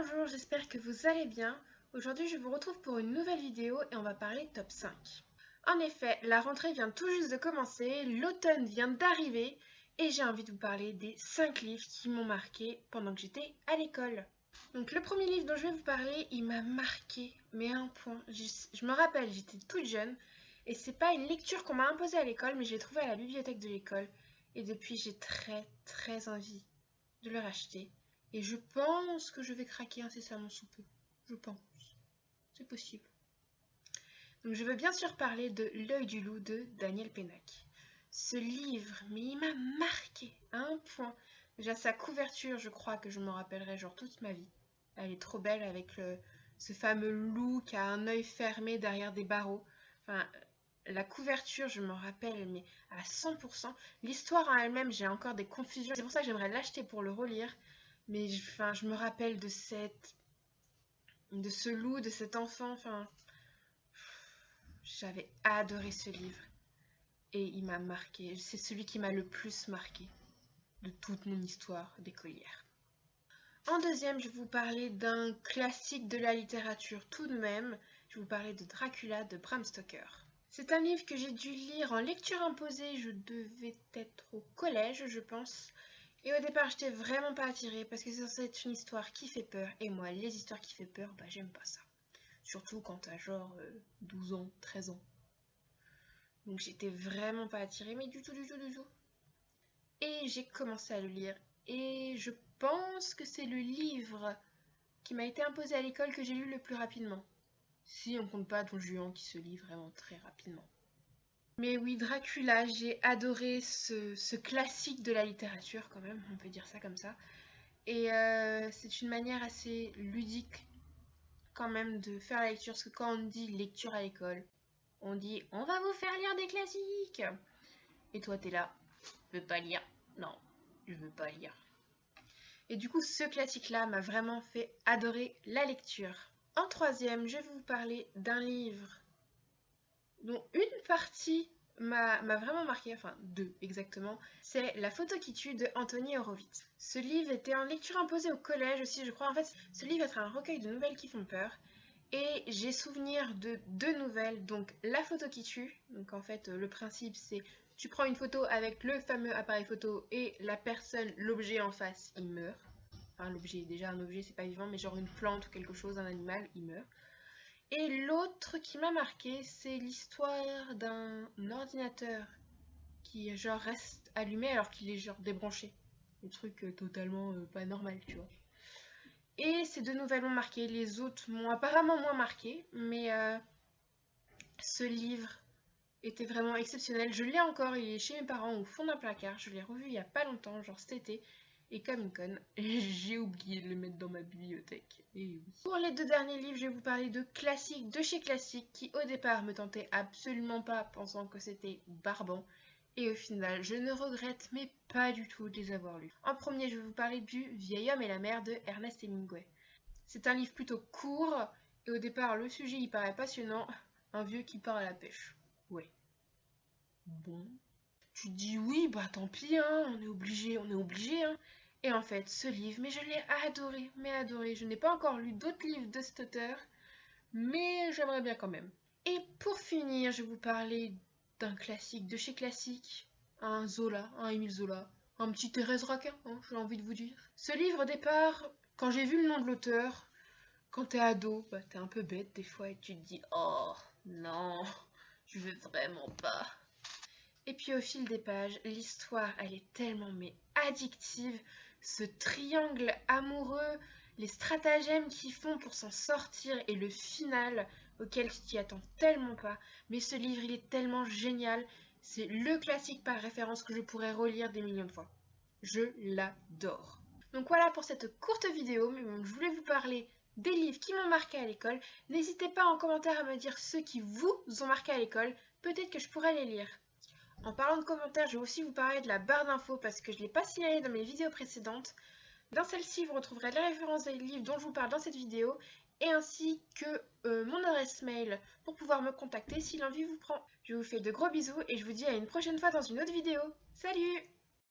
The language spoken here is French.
Bonjour, j'espère que vous allez bien. Aujourd'hui, je vous retrouve pour une nouvelle vidéo et on va parler top 5. En effet, la rentrée vient tout juste de commencer, l'automne vient d'arriver et j'ai envie de vous parler des 5 livres qui m'ont marqué pendant que j'étais à l'école. Donc le premier livre dont je vais vous parler, il m'a marqué, mais à un point. Je me rappelle, j'étais toute jeune et c'est pas une lecture qu'on m'a imposée à l'école, mais je l'ai trouvé à la bibliothèque de l'école et depuis j'ai très envie de le racheter. Et je pense que je vais craquer incessamment sous peu. Je pense. C'est possible. Donc je veux bien sûr parler de L'œil du loup de Daniel Pénac. Ce livre, mais il m'a marqué à un point. Déjà sa couverture, je crois que je m'en rappellerai genre toute ma vie. Elle est trop belle avec ce fameux loup qui a un œil fermé derrière des barreaux. Enfin, la couverture, je m'en rappelle, mais à 100%. L'histoire en elle-même, j'ai encore des confusions. C'est pour ça que j'aimerais l'acheter pour le relire. Mais je me rappelle de ce loup, de cet enfant. Enfin, j'avais adoré ce livre. Et il m'a marqué. C'est celui qui m'a le plus marqué de toute mon histoire d'écolière. En deuxième, je vais vous parler d'un classique de la littérature tout de même. Je vais vous parler de Dracula de Bram Stoker. C'est un livre que j'ai dû lire en lecture imposée. Je devais être au collège, je pense. Et au départ, j'étais vraiment pas attirée parce que c'est censé être une histoire qui fait peur. Et moi, les histoires qui font peur, bah j'aime pas ça. Surtout quand t'as genre 12 ans, 13 ans. Donc j'étais vraiment pas attirée, mais du tout. Et j'ai commencé à le lire. Et je pense que c'est le livre qui m'a été imposé à l'école que j'ai lu le plus rapidement. Si on compte pas Don Juan qui se lit vraiment très rapidement. Mais oui, Dracula, j'ai adoré ce classique de la littérature quand même, on peut dire ça comme ça. Et c'est une manière assez ludique quand même de faire la lecture, parce que quand on dit lecture à l'école, on dit on va vous faire lire des classiques. Et toi t'es là, je veux pas lire. Non, je veux pas lire. Et du coup ce classique-là m'a vraiment fait adorer la lecture. En troisième, je vais vous parler d'un livre dont une partie m'a vraiment marqué, enfin deux exactement, c'est La photo qui tue de Anthony Horowitz. Ce livre était en lecture imposée au collège aussi, je crois. En fait, ce livre est un recueil de nouvelles qui font peur. Et j'ai souvenir de deux nouvelles, donc La photo qui tue, donc en fait le principe c'est tu prends une photo avec le fameux appareil photo et la personne, l'objet en face, il meurt. Enfin l'objet, déjà un objet c'est pas vivant, mais genre une plante ou quelque chose, un animal, il meurt. Et l'autre qui m'a marqué, c'est l'histoire d'un ordinateur qui genre reste allumé alors qu'il est genre débranché. Le truc totalement pas normal, tu vois. Et ces deux nouvelles m'ont marqué, les autres m'ont apparemment moins marqué, mais ce livre était vraiment exceptionnel. Je l'ai encore, il est chez mes parents au fond d'un placard, je l'ai revu il y a pas longtemps, genre cet été. Et comme une conne, j'ai oublié de le mettre dans ma bibliothèque. Et oui. Pour les deux derniers livres, je vais vous parler de classiques de chez Classique qui au départ me tentaient absolument pas, pensant que c'était barbant. Et au final, je ne regrette mais pas du tout de les avoir lus. En premier, je vais vous parler du Vieil homme et la mer de Ernest Hemingway. C'est un livre plutôt court et au départ, le sujet y paraît passionnant. Un vieux qui part à la pêche. Ouais. Bon. Tu te dis oui, bah tant pis, hein, on est obligé, hein. Et en fait, ce livre, mais je l'ai adoré, mais adoré. Je n'ai pas encore lu d'autres livres de cet auteur, mais j'aimerais bien quand même. Et pour finir, je vais vous parler d'un classique de chez Classique, un Zola, un Émile Zola, un petit Thérèse Raquin, hein, j'ai envie de vous dire. Ce livre, au départ, quand j'ai vu le nom de l'auteur, quand t'es ado, bah t'es un peu bête des fois et tu te dis oh non, je veux vraiment pas. Et puis au fil des pages, l'histoire, elle est tellement mais addictive. Ce triangle amoureux, les stratagèmes qu'ils font pour s'en sortir et le final auquel tu t'y attends tellement pas. Mais ce livre, il est tellement génial. C'est le classique par référence que je pourrais relire des millions de fois. Je l'adore. Donc voilà pour cette courte vidéo, mais bon, je voulais vous parler des livres qui m'ont marqué à l'école. N'hésitez pas en commentaire à me dire ceux qui vous ont marqué à l'école. Peut-être que je pourrais les lire. En parlant de commentaires, je vais aussi vous parler de la barre d'infos parce que je ne l'ai pas signalé dans mes vidéos précédentes. Dans celle-ci, vous retrouverez les références des livres dont je vous parle dans cette vidéo et ainsi que mon adresse mail pour pouvoir me contacter si l'envie vous prend. Je vous fais de gros bisous et je vous dis à une prochaine fois dans une autre vidéo. Salut!